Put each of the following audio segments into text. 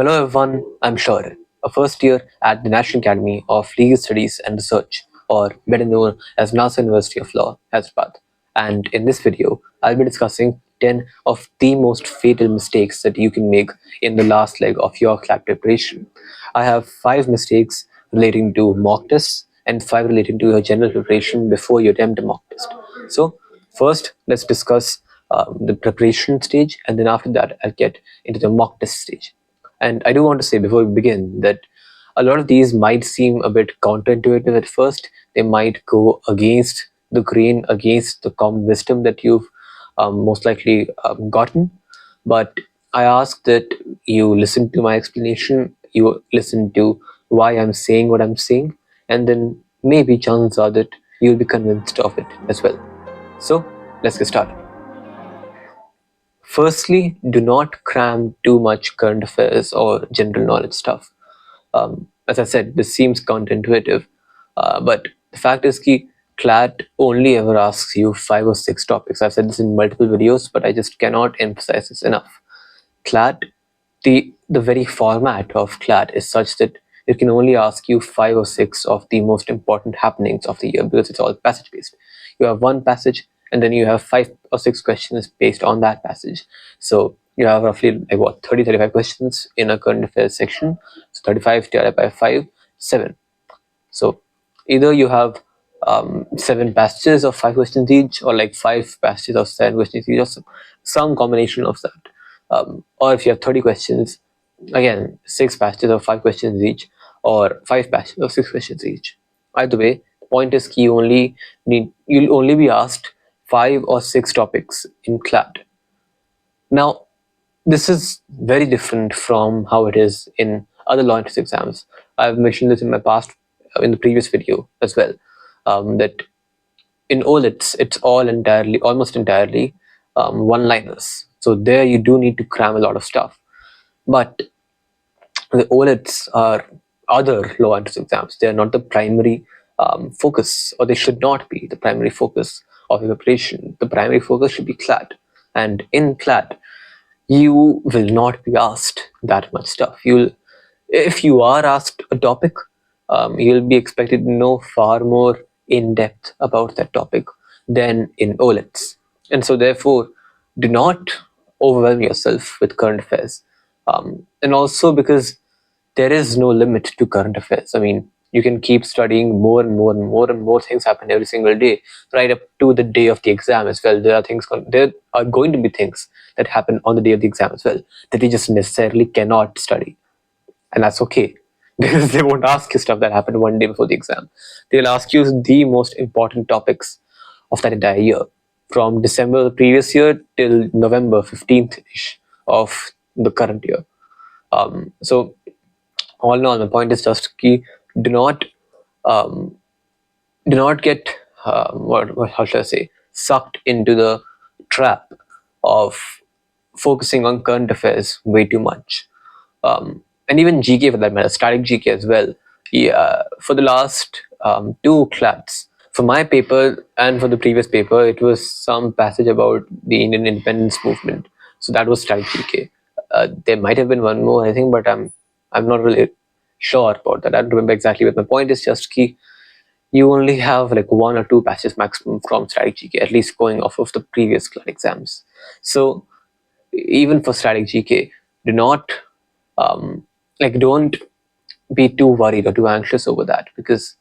Hello everyone, I'm Shourya, a first year at the National Academy of Legal Studies and Research, or better known as NALSAR University of Law, Hyderabad. And in this video, I'll be discussing 10 of the most fatal mistakes that you can make in the last leg of your CLAT preparation. I have 5 mistakes relating to mock tests and 5 relating to your general preparation before you attempt a mock test. So, first, let's discuss the preparation stage, and then after that, I'll get into the mock test stage. And I do want to say before we begin that a lot of these might seem a bit counterintuitive at first. They might go against the grain, against the common wisdom that you've most likely gotten. But I ask that you listen to my explanation, you listen to why I'm saying what I'm saying, and then maybe chances are that you'll be convinced of it as well. So let's get started. Firstly, do not cram too much current affairs or general knowledge stuff. As I said, this seems counterintuitive, but the fact is that CLAT only ever asks you 5 or 6 topics. I've said this in multiple videos, but I just cannot emphasize this enough. CLAT, the very format of CLAT is such that it can only ask you 5 or 6 of the most important happenings of the year because it's all passage based. You have one passage and then you have 5 or 6 questions based on that passage. So you have roughly like what 30-35 questions in a current affairs section. So 35 divided by 5, 7. So either you have 7 passages of 5 questions each, or like 5 passages of 7 questions each, or some combination of that. Or if you have 30 questions, again 6 passages of 5 questions each, or 5 passages of 6 questions each. Either way, the point is you'll only be asked 5 or 6 topics in CLAT. Now, this is very different from how it is in other law entrance exams. I've mentioned this in my past, in the previous video as well, that in OLITs, it's almost entirely one-liners. So there you do need to cram a lot of stuff. But the OLITs are other law entrance exams. They are not the primary focus, or they should not be the primary focus of your preparation. The primary focus should be CLAT. And in CLAT, you will not be asked that much stuff. If you are asked a topic, you'll be expected to know far more in depth about that topic than in OLITs. And so therefore, do not overwhelm yourself with current affairs. And also because there is no limit to current affairs. I mean, you can keep studying more and more and more and more things happen every single day, right up to the day of the exam as well. There are going to be things that happen on the day of the exam as well that you just necessarily cannot study. And that's okay, because they won't ask you stuff that happened one day before the exam. They'll ask you the most important topics of that entire year, from December the previous year till November 15th-ish of the current year. So all in all, my point is just key. Do not get how should I say, sucked into the trap of focusing on current affairs way too much. And even GK for that matter, static GK as well. Yeah, for the last 2 CLATs, for my paper and for the previous paper, it was some passage about the Indian independence movement. So that was static GK. There might have been one more, I think, but I'm not really sure about that. I don't remember exactly, but my point is just key. You only have like 1 or 2 passages maximum from static GK, at least going off of the previous CLAT exams. So even for static GK, do not don't be too worried or too anxious over that, because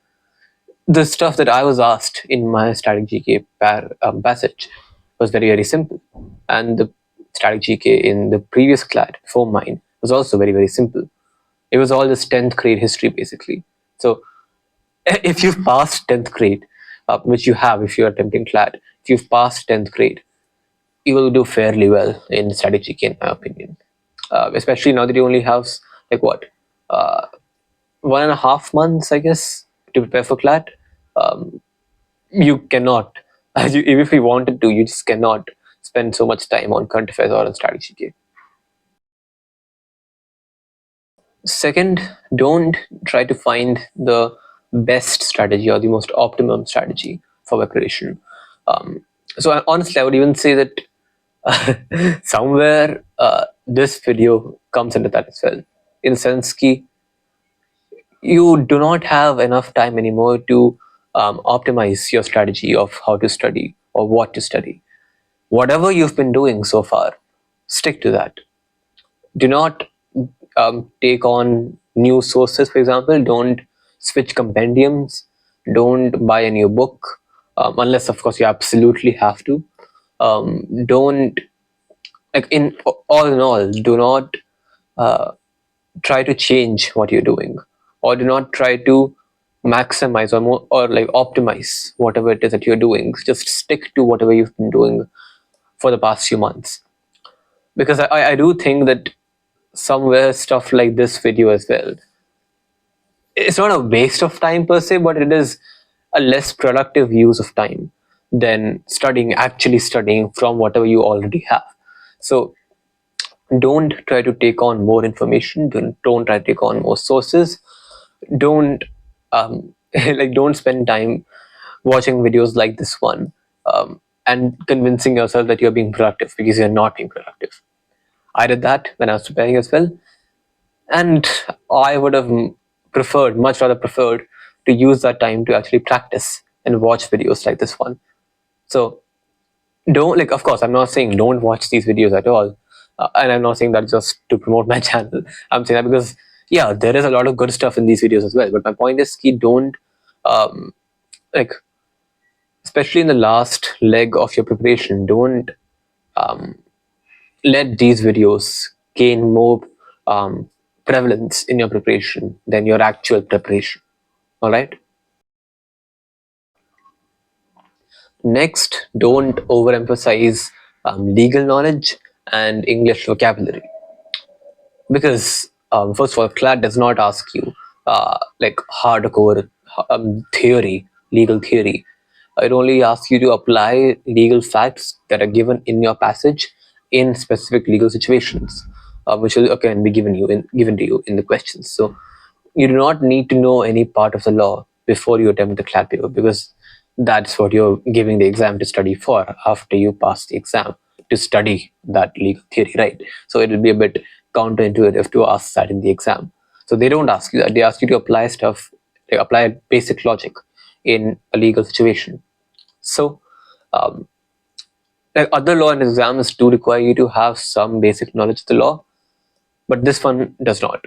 the stuff that I was asked in my static GK passage was very, very simple, and the static GK in the previous CLAT before mine was also very, very simple. It was all this 10th grade history basically. So if you've passed 10th grade, which you have if you're attempting CLAT, if you've passed 10th grade, you will do fairly well in static GK in my opinion. Especially now that you only have like what, 1.5 months, I guess, to prepare for CLAT. You cannot, even if you wanted to, you just cannot spend so much time on current affairs or on static GK. Second, don't try to find the best strategy or the most optimum strategy for preparation. So honestly, I would even say that somewhere this video comes into that as well. in the sense ki you do not have enough time anymore to optimize your strategy of how to study or what to study. Whatever you've been doing so far, stick to that. Do not take on new sources, for example. Don't switch compendiums. Don't buy a new book, unless, of course, you absolutely have to. Don't, like, in all, do not uh, try to change what you're doing, or do not try to maximize or like optimize whatever it is that you're doing. Just stick to whatever you've been doing for the past few months, because I do think that somewhere stuff like this video as well, it's not a waste of time per se, but it is a less productive use of time than actually studying from whatever you already have. So don't try to take on more information. Don't try to take on more sources. Don't like don't spend time watching videos like this one, and convincing yourself that you're being productive because you're not being productive. I did that when I was preparing as well, and I would have much rather preferred to use that time to actually practice and watch videos like this one. So don't, like, of course, I'm not saying don't watch these videos at all, and I'm not saying that just to promote my channel. I'm saying that because, yeah, there is a lot of good stuff in these videos as well, but my point is ki don't like, especially in the last leg of your preparation, don't let these videos gain more um, prevalence in your preparation than your actual preparation. All right. Next, don't overemphasize legal knowledge and English vocabulary, because first of all, CLAT does not ask you like hardcore legal theory. It only asks you to apply legal facts that are given in your passage in specific legal situations, which will again be given to you in the questions. So you do not need to know any part of the law before you attempt the CLAT paper, because that's what you're giving the exam to study for after you pass the exam, to study that legal theory, right? So it will be a bit counterintuitive to ask that in the exam. So they don't ask you that. They ask you to apply stuff, like apply basic logic in a legal situation. So like other law and exams do require you to have some basic knowledge of the law, but this one does not.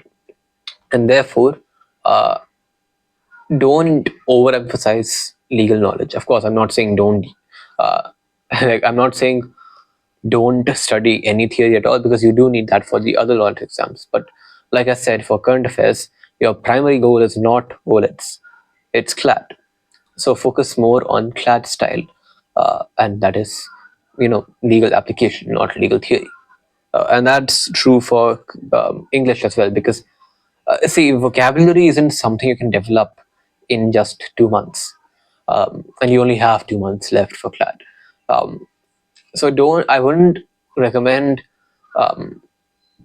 And therefore, uh, don't overemphasize legal knowledge. Of course, I'm not saying don't, uh, like, I'm not saying don't study any theory at all, because you do need that for the other law exams. But like I said, for current affairs, your primary goal is not OLEDs, it's CLAT. So focus more on CLAT style, and that is, legal application, not legal theory. And that's true for English as well, because see, vocabulary isn't something you can develop in just 2 months, and you only have 2 months left for CLAT. So I wouldn't recommend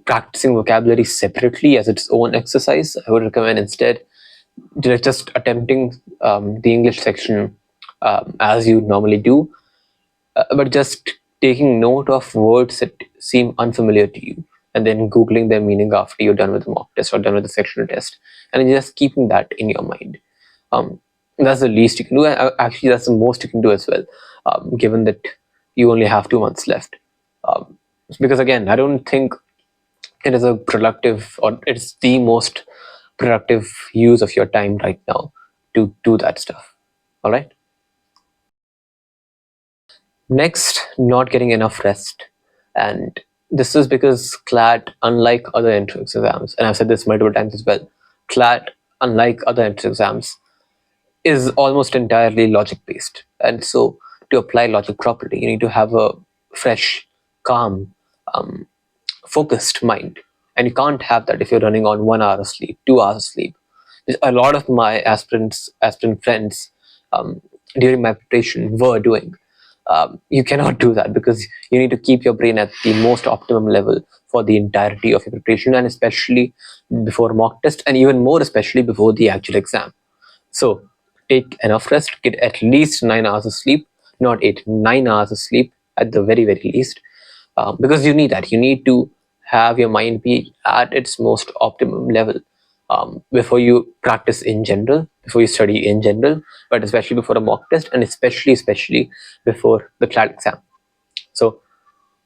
practicing vocabulary separately as its own exercise. I would recommend instead just attempting the English section as you normally do, but just taking note of words that seem unfamiliar to you, and then Googling their meaning after you're done with the mock test or done with the sectional test, and just keeping that in your mind. Um, that's the least you can do. And actually, that's the most you can do as well, given that you only have 2 months left. Um, because again, I don't think it is a productive, or it's the most productive use of your time right now to do that stuff. All right. Next, not getting enough rest. And this is because CLAT, unlike other entrance exams, and I've said this multiple times as well, CLAT, unlike other entrance exams, is almost entirely logic based. And so to apply logic properly, you need to have a fresh, calm, focused mind. And you can't have that if you're running on 1 hour of sleep, 2 hours of sleep. A lot of my aspirant friends, during my preparation, were doing. You cannot do that, because you need to keep your brain at the most optimum level for the entirety of your preparation, and especially before mock test, and even more especially before the actual exam. So take enough rest, get at least 9 hours of sleep, not 8, 9 hours of sleep at the very, very least, because you need that. You need to have your mind be at its most optimum level before you practice in general, before you study in general, but especially before a mock test, and especially before the CLAT exam. So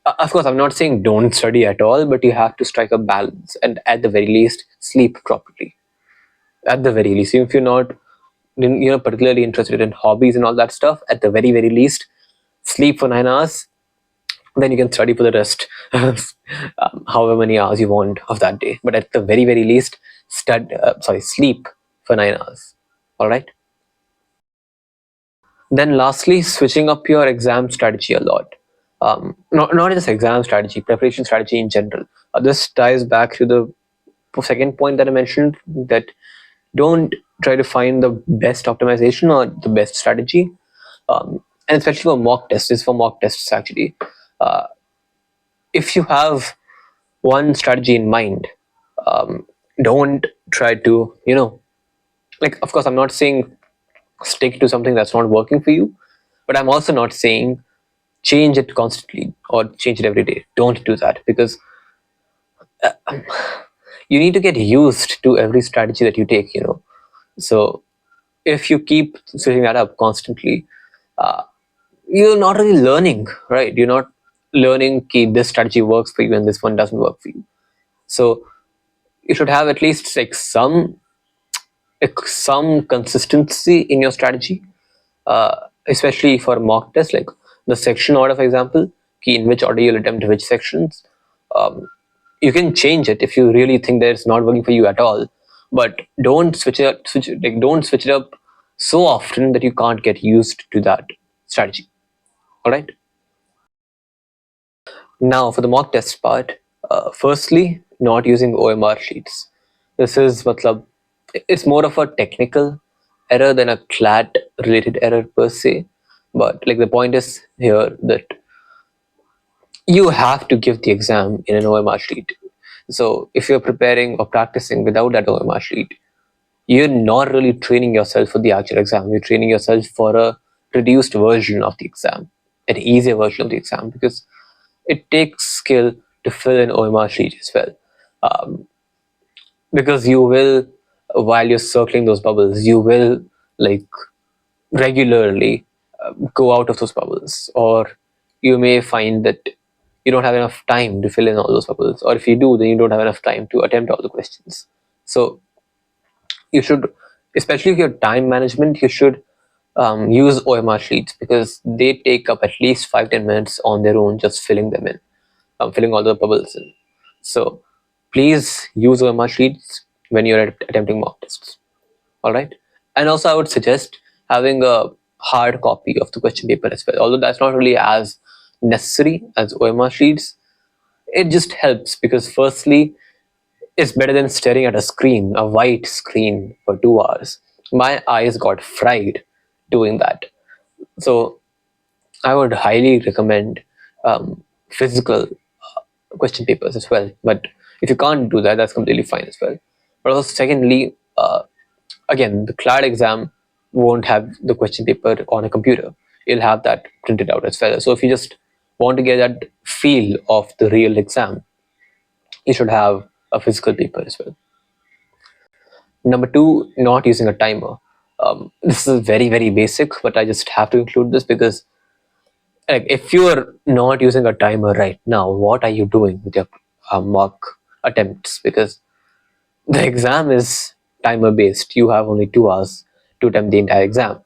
of course, I'm not saying don't study at all, but you have to strike a balance and at the very least sleep properly. At the very least, even if you're not particularly interested in hobbies and all that stuff, at the very least sleep for 9 hours, then you can study for the rest however many hours you want of that day, but at the very least sleep for 9 hours. All right. Then lastly, switching up your exam strategy a lot. Not just exam strategy, preparation strategy in general. This ties back to the second point that I mentioned, that don't try to find the best optimization or the best strategy, and especially for mock tests. This is for mock tests actually. uh, if you have one strategy in mind, don't try to like, of course I'm not saying stick to something that's not working for you, but I'm also not saying change it constantly or change it every day. Don't do that, because you need to get used to every strategy that you take. So if you keep switching that up constantly, uh, you're not really learning, right? You're not learning key this strategy works for you and this one doesn't work for you. So you should have at least like some consistency in your strategy, especially for mock tests, like the section order, for example, key in which order you'll attempt which sections. um, you can change it if you really think that it's not working for you at all, but don't don't switch it up so often that you can't get used to that strategy. All right. Now for the mock test part, firstly, not using OMR sheets. This is matlab, it's more of a technical error than a CLAT related error per se. But like the point is here that you have to give the exam in an OMR sheet. So if you're preparing or practicing without that OMR sheet, you're not really training yourself for the actual exam. You're training yourself for a reduced version of the exam, an easier version of the exam, because it takes skill to fill an OMR sheet as well. Um, because you will, while you're circling those bubbles, you will like regularly go out of those bubbles, or you may find that you don't have enough time to fill in all those bubbles, or if you do, then you don't have enough time to attempt all the questions. So you should, especially if you're time management, you should use OMR sheets, because they take up at least 5-10 minutes on their own, just filling them in, filling all the bubbles in. So please use OMR sheets when you're attempting mock tests. All right. And also I would suggest having a hard copy of the question paper as well, although that's not really as necessary as OMR sheets. It just helps because firstly, it's better than staring at a screen, a white screen, for 2 hours. My eyes got fried doing that. So I would highly recommend physical question papers as well. But if you can't do that, that's completely fine as well. But also, secondly, again, the CLAT exam won't have the question paper on a computer. You'll have that printed out as well. So if you just want to get that feel of the real exam, you should have a physical paper as well. Number two, not using a timer. This is very basic, but I just have to include this because like, if you're not using a timer right now, what are you doing with your mock attempts? Because the exam is timer based. You have only 2 hours to attempt the entire exam.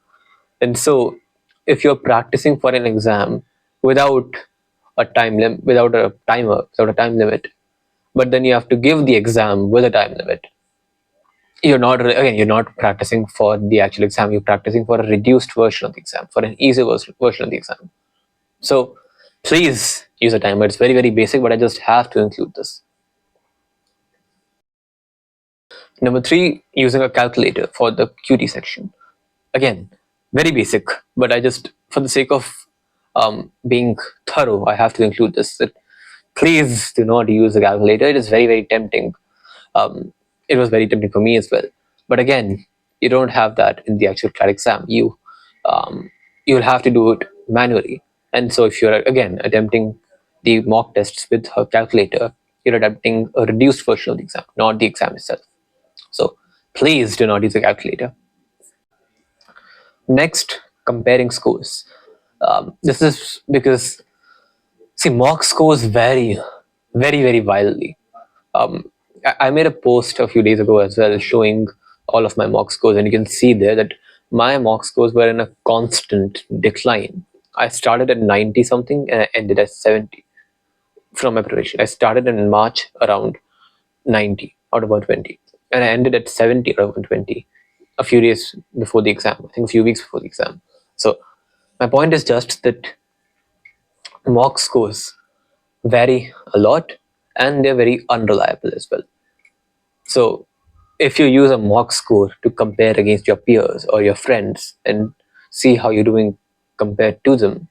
And so if you're practicing for an exam without without a timer, without a time limit, but then you have to give the exam with a time limit, you're not practicing for the actual exam. You're practicing for a reduced version of the exam, for an easier version of the exam. So please use a timer. It's very basic, but I just have to include this. Number three, using a calculator for the QT section. Again, very basic, but I just, for the sake of being thorough, I have to include this. That please do not use a calculator. It is very tempting. It was very tempting for me as well. But again, you don't have that in the actual CLAT exam. You'll have to do it manually. And so if you're again attempting the mock tests with a calculator, you're attempting a reduced version of the exam, not the exam itself. So please do not use a calculator. Next, comparing scores. This is because, see, mock scores vary very wildly. Um, I made a post a few days ago as well showing all of my mock scores, and you can see there that my mock scores were in a constant decline. I started at 90 something and I ended at 70 from my preparation. I started in March around 90 out of 120, and I ended at 70 out of 120 a few days before the exam. I think a few weeks before the exam. So my point is just that mock scores vary a lot and they're very unreliable as well. So if you use a mock score to compare against your peers or your friends and see how you're doing compared to them,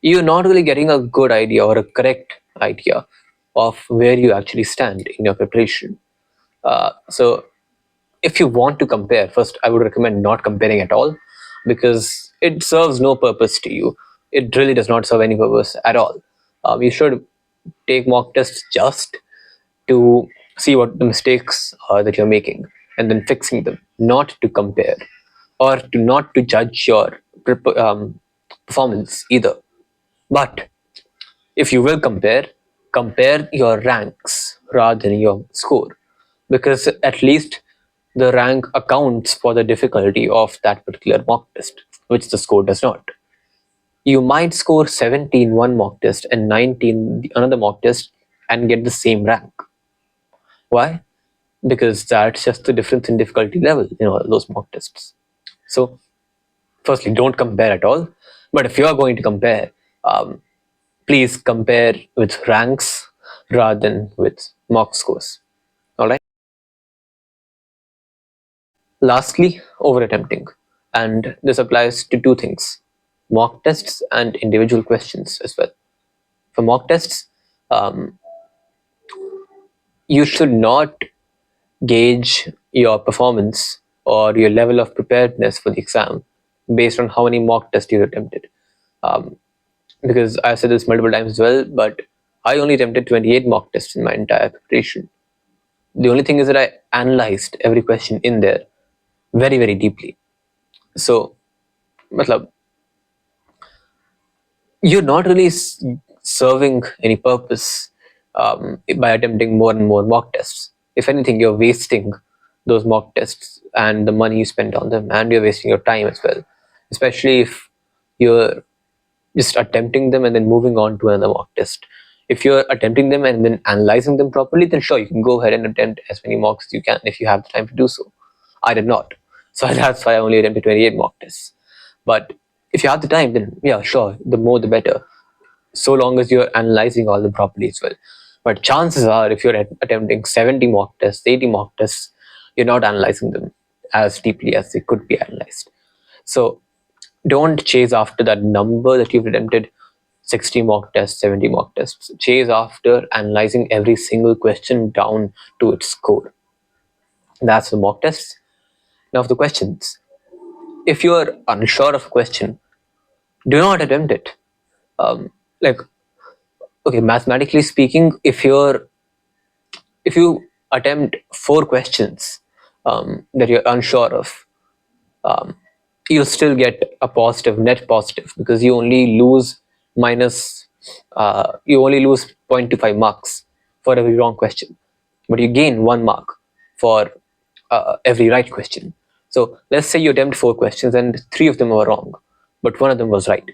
you're not really getting a good idea or a correct idea of where you actually stand in your preparation. So if you want to compare, first I would recommend not comparing at all, because it serves no purpose to you. It really does not serve any purpose at all. You should take mock tests just to see what the mistakes are that you're making and then fixing them, not to compare or to not to judge your performance either. But if you will compare, compare your ranks rather than your score, because at least the rank accounts for the difficulty of that particular mock test, which the score does not. You might score 70 in one mock test and 19 in another mock test and get the same rank. Why? Because that's just the difference in difficulty level in all those mock tests. So, firstly, don't compare at all. But if you are going to compare, please compare with ranks rather than with mock scores. All right. Lastly, over attempting. And this applies to two things: mock tests and individual questions as well. For mock tests, um, you should not gauge your performance or your level of preparedness for the exam based on how many mock tests you attempted. Um, because I've said this multiple times as well, but I only attempted 28 mock tests in my entire preparation. The only thing is that I analyzed every question in there very deeply. So, matlab, you're not really serving any purpose by attempting more and more mock tests. If anything, you're wasting those mock tests and the money you spent on them, and you're wasting your time as well, especially if you're just attempting them and then moving on to another mock test. If you're attempting them and then analyzing them properly, then sure, you can go ahead and attempt as many mocks as you can if you have the time to do so. I did not. So that's why I only attempted 28 mock tests. But if you have the time, then yeah, sure, the more the better, so long as you're analyzing all them properly as well. But chances are, if you're attempting 70 mock tests, 80 mock tests, you're not analyzing them as deeply as they could be analyzed. So don't chase after that number that you've attempted, 60 mock tests, 70 mock tests. Chase after analyzing every single question down to its score. That's the mock tests. Now, for the questions, if you're unsure of a question, do not attempt it. Like, okay, mathematically speaking, if you attempt 4 questions that you're unsure of, um, you'll still get a positive, net positive, because you only lose 0.25 marks for every wrong question, but you gain 1 mark for every right question. So let's say you attempt 4 questions and 3 of them were wrong, but 1 of them was right.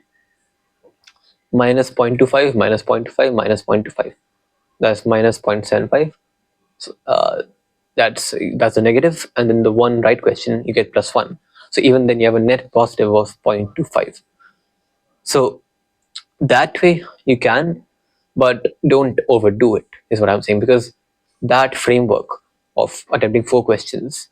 Minus 0.25, minus 0.25, minus 0.25. That's minus 0.75. So, that's a negative, and then the 1 right question you get +1. So even then you have a net positive of 0.25. So that way you can, but don't overdo it, is what I'm saying, because that framework of attempting 4 questions,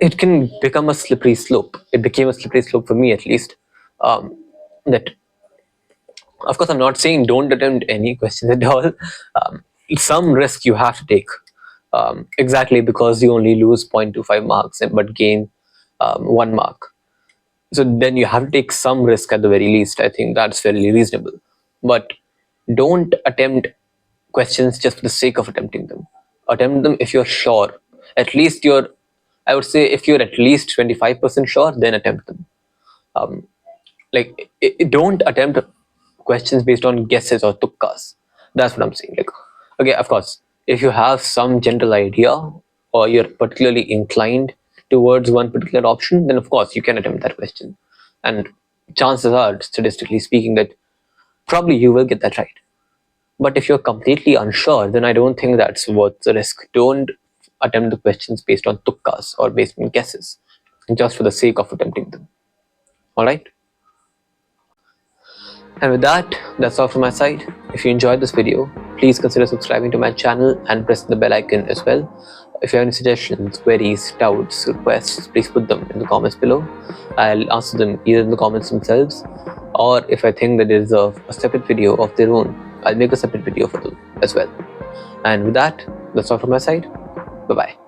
it can become a slippery slope. It became a slippery slope for me, at least. That, of course, I'm not saying don't attempt any questions at all. Some risk you have to take, exactly because you only lose 0.25 marks but gain 1 mark. So then you have to take some risk at the very least. I think that's fairly reasonable. But don't attempt questions just for the sake of attempting them. Attempt them if you're sure. At least I would say if you're at least 25% sure, then attempt them. Don't attempt questions based on guesses or tukkas. That's what I'm saying. Like, okay, of course, if you have some general idea or you're particularly inclined towards one particular option, then of course you can attempt that question. And chances are, statistically speaking, that probably you will get that right. But if you're completely unsure, then I don't think that's worth the risk. Don't attempt the questions based on tukkas or based on guesses, just for the sake of attempting them. All right? And with that, that's all from my side. If you enjoyed this video, please consider subscribing to my channel and press the bell icon as well. If you have any suggestions, queries, doubts, requests, please put them in the comments below. I'll answer them either in the comments themselves, or if I think that they deserve a separate video of their own, I'll make a separate video for them as well. And with that, that's all from my side. Bye-bye.